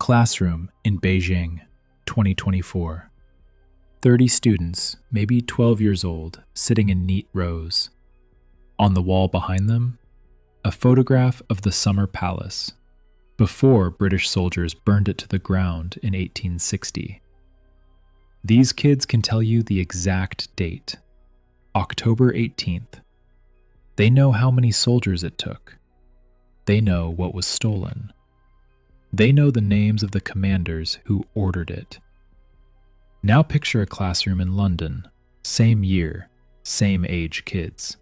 Classroom in Beijing, 2024. 30 students, maybe 12 years old, sitting in neat rows. On the wall behind them, a photograph of the Summer Palace, before British soldiers burned it to the ground in 1860. These kids can tell you the exact date, October 18th. They know how many soldiers it took. They know what was stolen. They know the names of the commanders who ordered it. Now picture a classroom in London, same year, same age kids.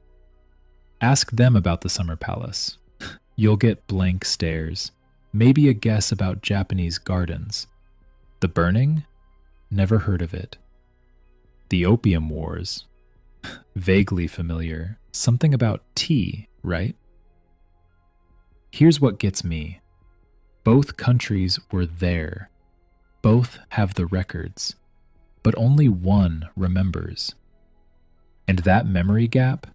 Ask them about the Summer Palace. You'll get blank stares, maybe a guess about Japanese gardens. The burning? Never heard of it. The Opium Wars? Vaguely familiar. Something about tea, right? Here's what gets me. Both countries were there. Both have the records. But only one remembers. And that memory gap?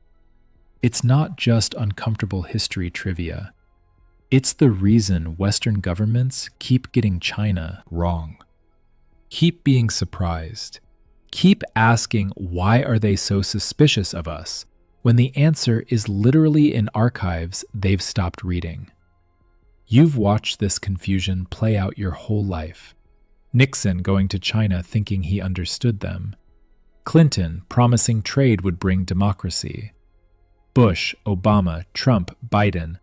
It's not just uncomfortable history trivia. It's the reason Western governments keep getting China wrong. Keep being surprised. Keep asking why are they so suspicious of us when the answer is literally in archives they've stopped reading. You've watched this confusion play out your whole life. Nixon going to China thinking he understood them. Clinton promising trade would bring democracy. Bush, Obama, Trump, Biden,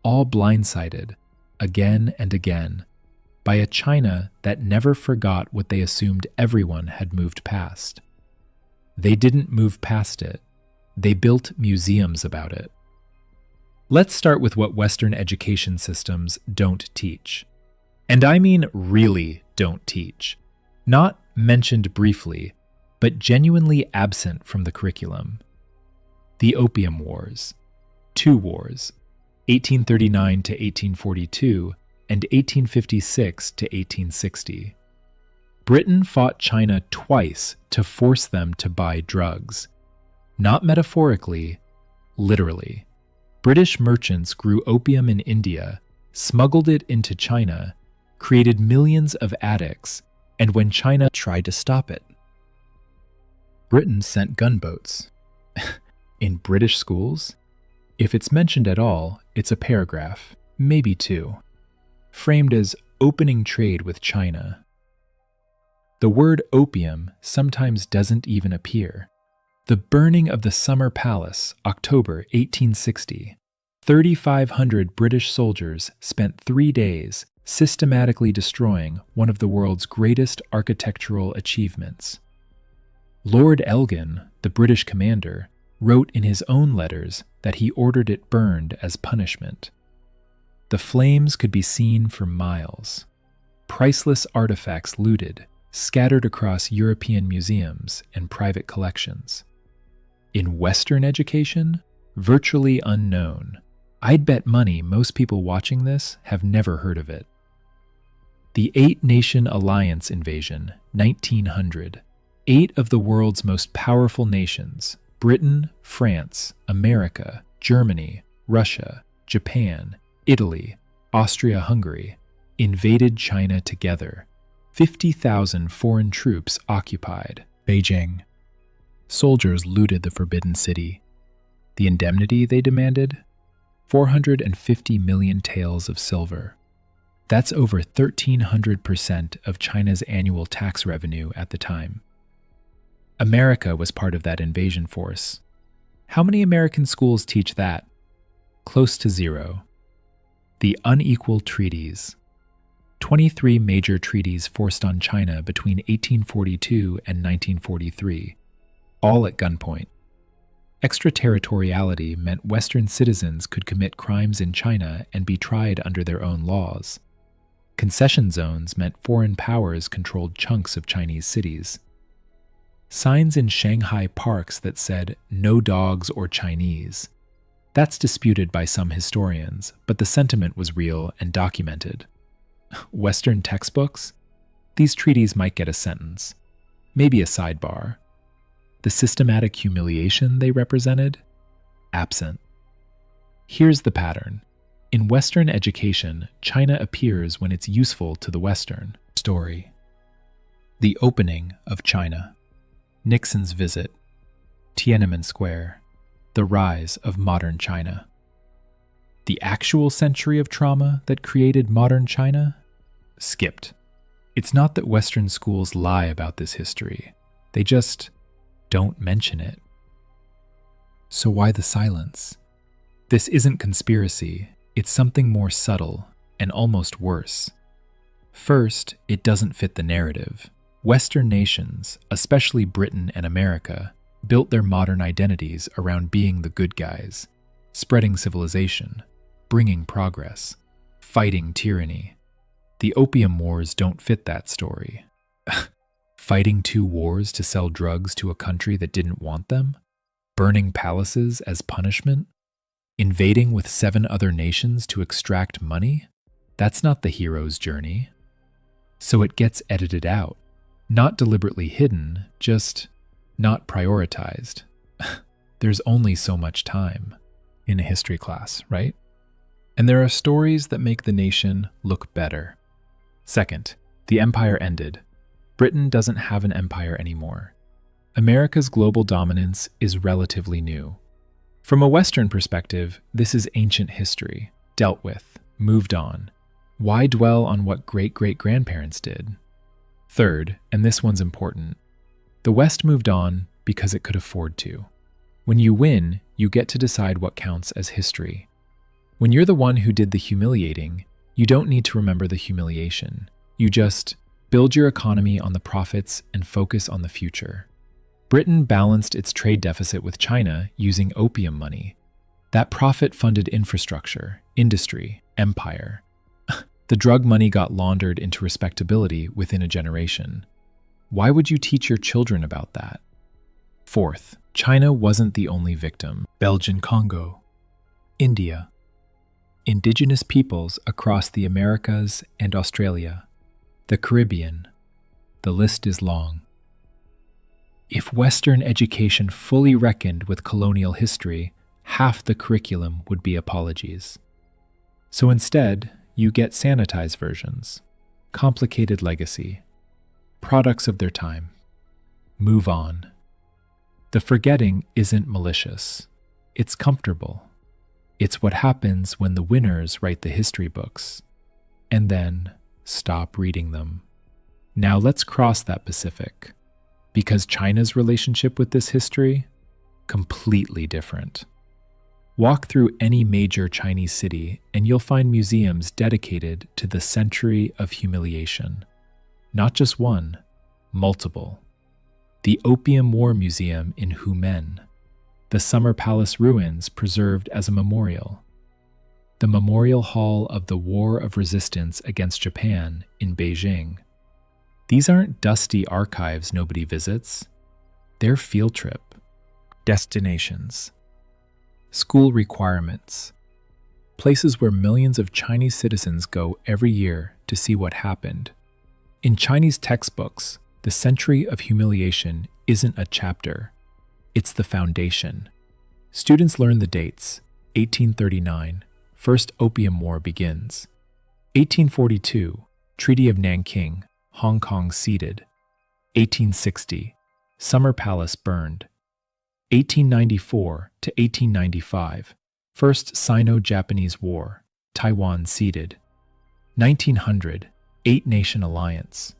all blindsided, again and again, by a China that never forgot what they assumed everyone had moved past. They didn't move past it. They built museums about it. Let's start with what Western education systems don't teach. And I mean really don't teach. Not mentioned briefly, but genuinely absent from the curriculum. The Opium Wars. Two wars, 1839 to 1842 and 1856 to 1860. Britain fought China twice to force them to buy drugs. Not metaphorically, literally. British merchants grew opium in India, smuggled it into China, created millions of addicts, and when China tried to stop it, Britain sent gunboats. In British schools? If it's mentioned at all, it's a paragraph, maybe two, framed as opening trade with China. The word opium sometimes doesn't even appear. The burning of the Summer Palace, October 1860. 3,500 British soldiers spent 3 days systematically destroying one of the world's greatest architectural achievements. Lord Elgin, the British commander, wrote in his own letters that he ordered it burned as punishment. The flames could be seen for miles. Priceless artifacts looted, scattered across European museums and private collections. In Western education, virtually unknown. I'd bet money most people watching this have never heard of it. The Eight-Nation Alliance invasion, 1900. 8 of the world's most powerful nations, Britain, France, America, Germany, Russia, Japan, Italy, Austria-Hungary, invaded China together. 50,000 foreign troops occupied Beijing. Soldiers looted the Forbidden City. The indemnity they demanded? 450 million taels of silver. That's over 1,300% of China's annual tax revenue at the time. America was part of that invasion force. How many American schools teach that? Close to zero. The unequal treaties. 23 major treaties forced on China between 1842 and 1943, all at gunpoint. Extraterritoriality meant Western citizens could commit crimes in China and be tried under their own laws. Concession zones meant foreign powers controlled chunks of Chinese cities. Signs in Shanghai parks that said, "No dogs or Chinese." That's disputed by some historians, but the sentiment was real and documented. Western textbooks? These treaties might get a sentence, maybe a sidebar. The systematic humiliation they represented? Absent. Here's the pattern. In Western education, China appears when it's useful to the Western. Story. The opening of China. Nixon's visit. Tiananmen Square. The rise of modern China. The actual century of trauma that created modern China? Skipped. It's not that Western schools lie about this history. They just don't mention it. So why the silence? This isn't conspiracy. It's something more subtle and almost worse. First, it doesn't fit the narrative. Western nations, especially Britain and America, built their modern identities around being the good guys, spreading civilization, bringing progress, fighting tyranny. The Opium Wars don't fit that story. Fighting 2 wars to sell drugs to a country that didn't want them? Burning palaces as punishment? Invading with 7 other nations to extract money? That's not the hero's journey. So it gets edited out. Not deliberately hidden, just not prioritized. There's only so much time in a history class, right? And there are stories that make the nation look better. Second, the empire ended. Britain doesn't have an empire anymore. America's global dominance is relatively new. From a Western perspective, this is ancient history, dealt with, moved on. Why dwell on what great-great-grandparents did? Third, and this one's important, the West moved on because it could afford to. When you win, you get to decide what counts as history. When you're the one who did the humiliating, you don't need to remember the humiliation. You just build your economy on the profits and focus on the future. Britain balanced its trade deficit with China using opium money. That profit funded infrastructure, industry, empire. The drug money got laundered into respectability within a generation. Why would you teach your children about that? Fourth, China wasn't the only victim. Belgian Congo, India, indigenous peoples across the Americas and Australia, the Caribbean. The list is long. If Western education fully reckoned with colonial history, half the curriculum would be apologies. So instead, you get sanitized versions, complicated legacy, products of their time. Move on. The forgetting isn't malicious. It's comfortable. It's what happens when the winners write the history books, and then stop reading them. Now let's cross that Pacific, because China's relationship with this history, completely different. Walk through any major Chinese city and you'll find museums dedicated to the century of humiliation. Not just one, multiple. The Opium War Museum in Humen, the Summer Palace ruins preserved as a memorial, the Memorial Hall of the War of Resistance against Japan in Beijing. These aren't dusty archives nobody visits. They're field trip destinations. School requirements. Places where millions of Chinese citizens go every year to see what happened. In Chinese textbooks, the century of humiliation isn't a chapter. It's the foundation. Students learn the dates. 1839, First Opium War begins. 1842, Treaty of Nanking, Hong Kong ceded. 1860, Summer Palace burned. 1894 to 1895, First Sino-Japanese War, Taiwan ceded. 1900, Eight-Nation Alliance.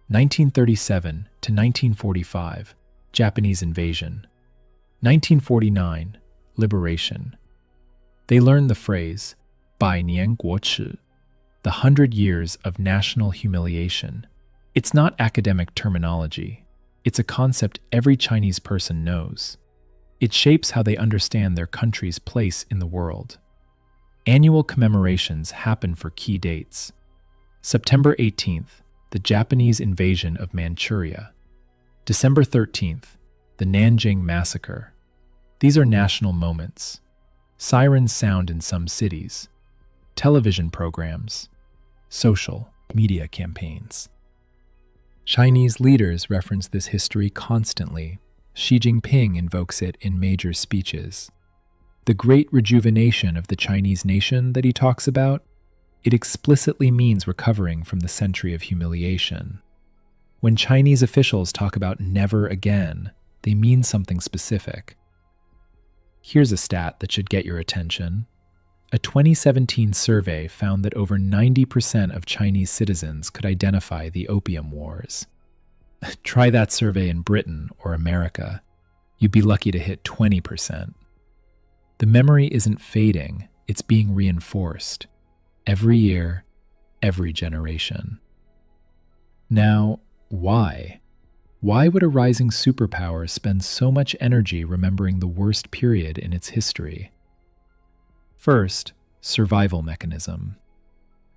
1937 to 1945, Japanese invasion. 1949, Liberation. They learned the phrase, 百年国耻, the 100 years of national humiliation. It's not academic terminology. It's a concept every Chinese person knows. It shapes how they understand their country's place in the world. Annual commemorations happen for key dates. September 18th, the Japanese invasion of Manchuria. December 13th, the Nanjing Massacre. These are national moments. Sirens sound in some cities. Television programs. Social media campaigns. Chinese leaders reference this history constantly. Xi Jinping invokes it in major speeches. The great rejuvenation of the Chinese nation that he talks about, it explicitly means recovering from the century of humiliation. When Chinese officials talk about never again, they mean something specific. Here's a stat that should get your attention. A 2017 survey found that over 90% of Chinese citizens could identify the Opium Wars. Try that survey in Britain or America. You'd be lucky to hit 20%. The memory isn't fading, it's being reinforced. Every year, every generation. Now, why? Why would a rising superpower spend so much energy remembering the worst period in its history? First, survival mechanism.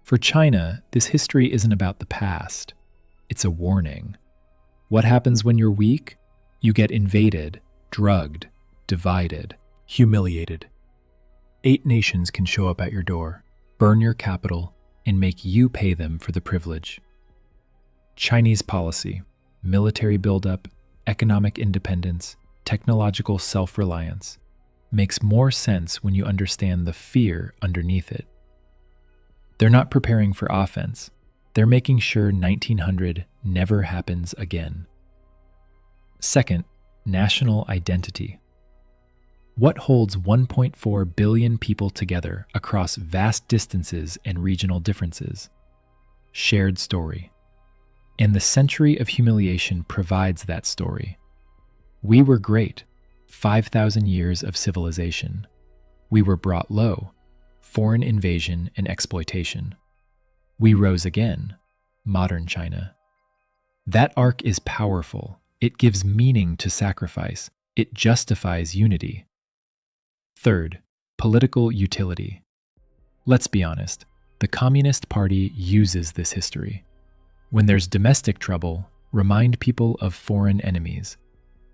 For China, this history isn't about the past. It's a warning. What happens when you're weak? You get invaded, drugged, divided, humiliated. 8 nations can show up at your door, burn your capital, and make you pay them for the privilege. Chinese policy, military buildup, economic independence, technological self-reliance, makes more sense when you understand the fear underneath it. They're not preparing for offense. They're making sure 1900 never happens again. Second, national identity. What holds 1.4 billion people together across vast distances and regional differences? Shared story. And the century of humiliation provides that story. We were great, 5,000 years of civilization. We were brought low, foreign invasion and exploitation. We rose again, modern China. That arc is powerful. It gives meaning to sacrifice. It justifies unity. Third, political utility. Let's be honest, the Communist Party uses this history. When there's domestic trouble, remind people of foreign enemies.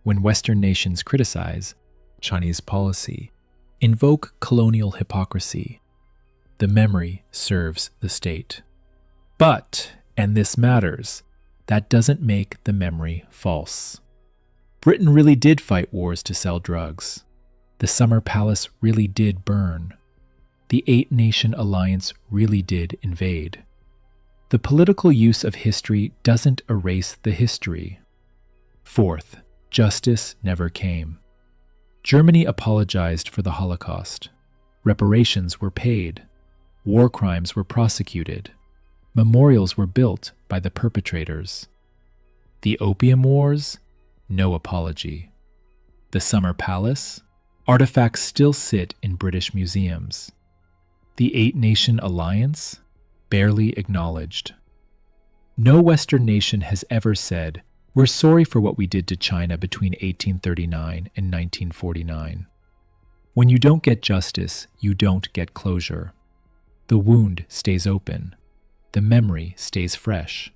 When Western nations criticize Chinese policy, invoke colonial hypocrisy. The memory serves the state. But, and this matters, that doesn't make the memory false. Britain really did fight wars to sell drugs. The Summer Palace really did burn. The 8-nation alliance really did invade. The political use of history doesn't erase the history. Fourth, justice never came. Germany apologized for the Holocaust. Reparations were paid. War crimes were prosecuted. Memorials were built by the perpetrators. The Opium Wars? No apology. The Summer Palace? Artifacts still sit in British museums. The 8-nation alliance? Barely acknowledged. No Western nation has ever said, "We're sorry for what we did to China between 1839 and 1949. When you don't get justice, you don't get closure. The wound stays open. The memory stays fresh.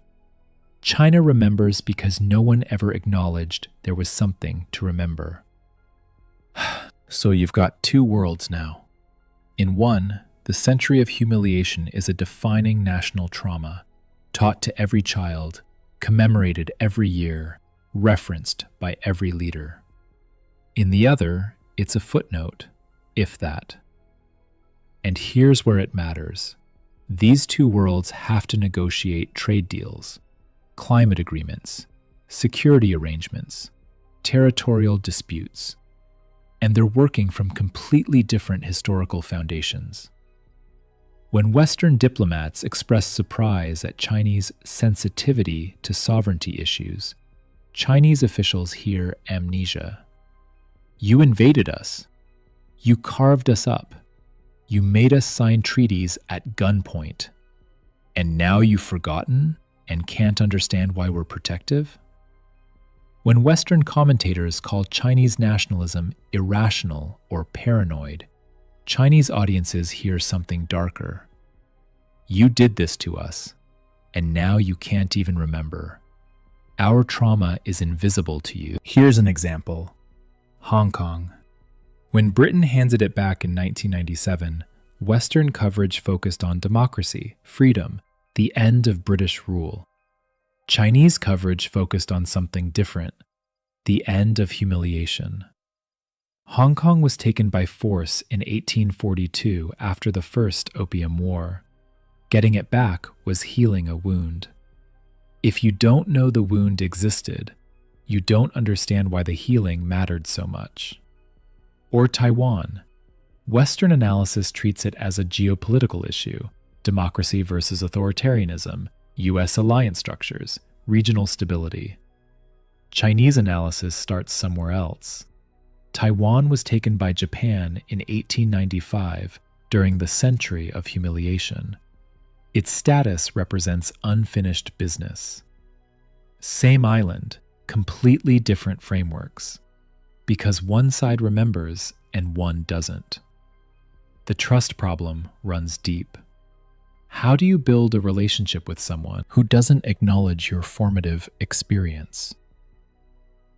China remembers because no one ever acknowledged there was something to remember." So you've got 2 worlds now. In one, the century of humiliation is a defining national trauma, taught to every child, commemorated every year, referenced by every leader. In the other, it's a footnote, if that. And here's where it matters. These 2 worlds have to negotiate trade deals, climate agreements, security arrangements, territorial disputes, and they're working from completely different historical foundations. When Western diplomats express surprise at Chinese sensitivity to sovereignty issues, Chinese officials hear amnesia. You invaded us. You carved us up. You made us sign treaties at gunpoint. And now you've forgotten and can't understand why we're protective? When Western commentators call Chinese nationalism irrational or paranoid, Chinese audiences hear something darker. You did this to us, and now you can't even remember. Our trauma is invisible to you. Here's an example. Hong Kong. When Britain handed it back in 1997, Western coverage focused on democracy, freedom, the end of British rule. Chinese coverage focused on something different, the end of humiliation. Hong Kong was taken by force in 1842 after the First Opium War. Getting it back was healing a wound. If you don't know the wound existed, you don't understand why the healing mattered so much. Or Taiwan. Western analysis treats it as a geopolitical issue: democracy versus authoritarianism, U.S. alliance structures, regional stability. Chinese analysis starts somewhere else. Taiwan was taken by Japan in 1895 during the Century of Humiliation. Its status represents unfinished business. Same island, completely different frameworks, because one side remembers and one doesn't. The trust problem runs deep. How do you build a relationship with someone who doesn't acknowledge your formative experience?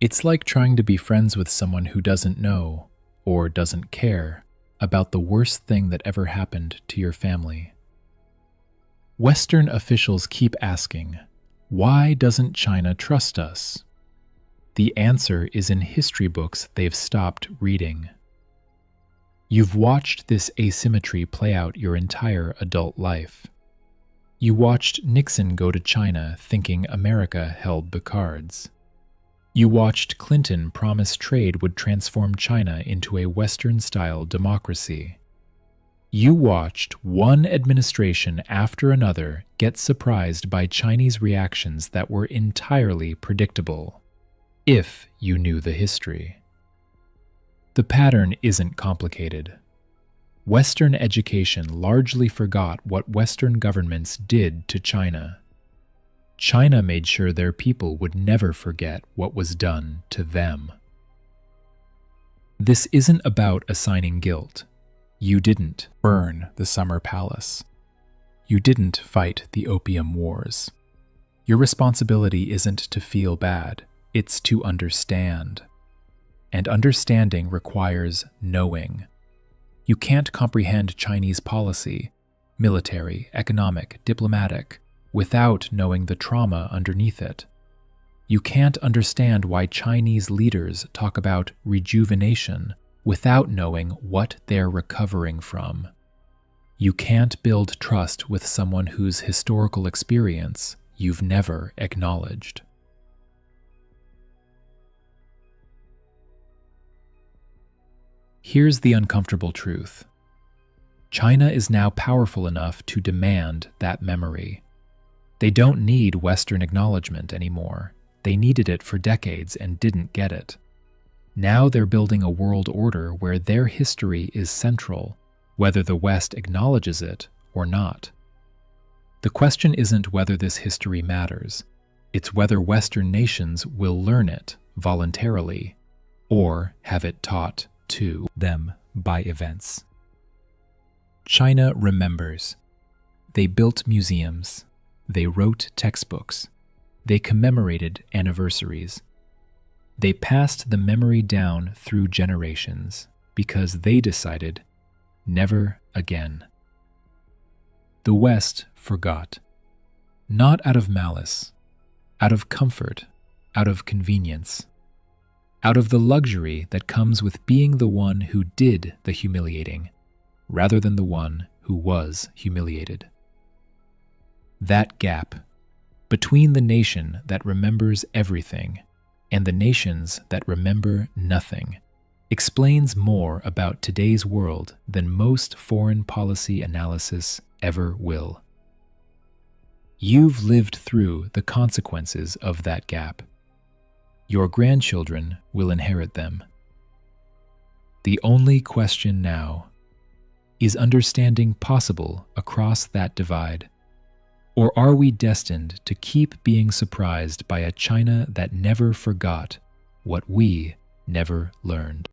It's like trying to be friends with someone who doesn't know, or doesn't care, about the worst thing that ever happened to your family. Western officials keep asking, why doesn't China trust us? The answer is in history books they've stopped reading. You've watched this asymmetry play out your entire adult life. You watched Nixon go to China thinking America held the cards. You watched Clinton promise trade would transform China into a Western-style democracy. You watched one administration after another get surprised by Chinese reactions that were entirely predictable, if you knew the history. The pattern isn't complicated. Western education largely forgot what Western governments did to China. China made sure their people would never forget what was done to them. This isn't about assigning guilt. You didn't burn the Summer Palace. You didn't fight the Opium Wars. Your responsibility isn't to feel bad, it's to understand. And understanding requires knowing. You can't comprehend Chinese policy, military, economic, diplomatic, without knowing the trauma underneath it. You can't understand why Chinese leaders talk about rejuvenation without knowing what they're recovering from. You can't build trust with someone whose historical experience you've never acknowledged. Here's the uncomfortable truth. China is now powerful enough to demand that memory. They don't need Western acknowledgement anymore. They needed it for decades and didn't get it. Now they're building a world order where their history is central, whether the West acknowledges it or not. The question isn't whether this history matters. It's whether Western nations will learn it voluntarily or have it taught to them by events. China remembers. They built museums. They wrote textbooks. They commemorated anniversaries. They passed the memory down through generations because they decided never again. The West forgot. Not out of malice, out of comfort, out of convenience, out of the luxury that comes with being the one who did the humiliating, rather than the one who was humiliated. That gap between the nation that remembers everything and the nations that remember nothing explains more about today's world than most foreign policy analysis ever will. You've lived through the consequences of that gap. Your grandchildren will inherit them. The only question now: is understanding possible across that divide? Or are we destined to keep being surprised by a China that never forgot what we never learned?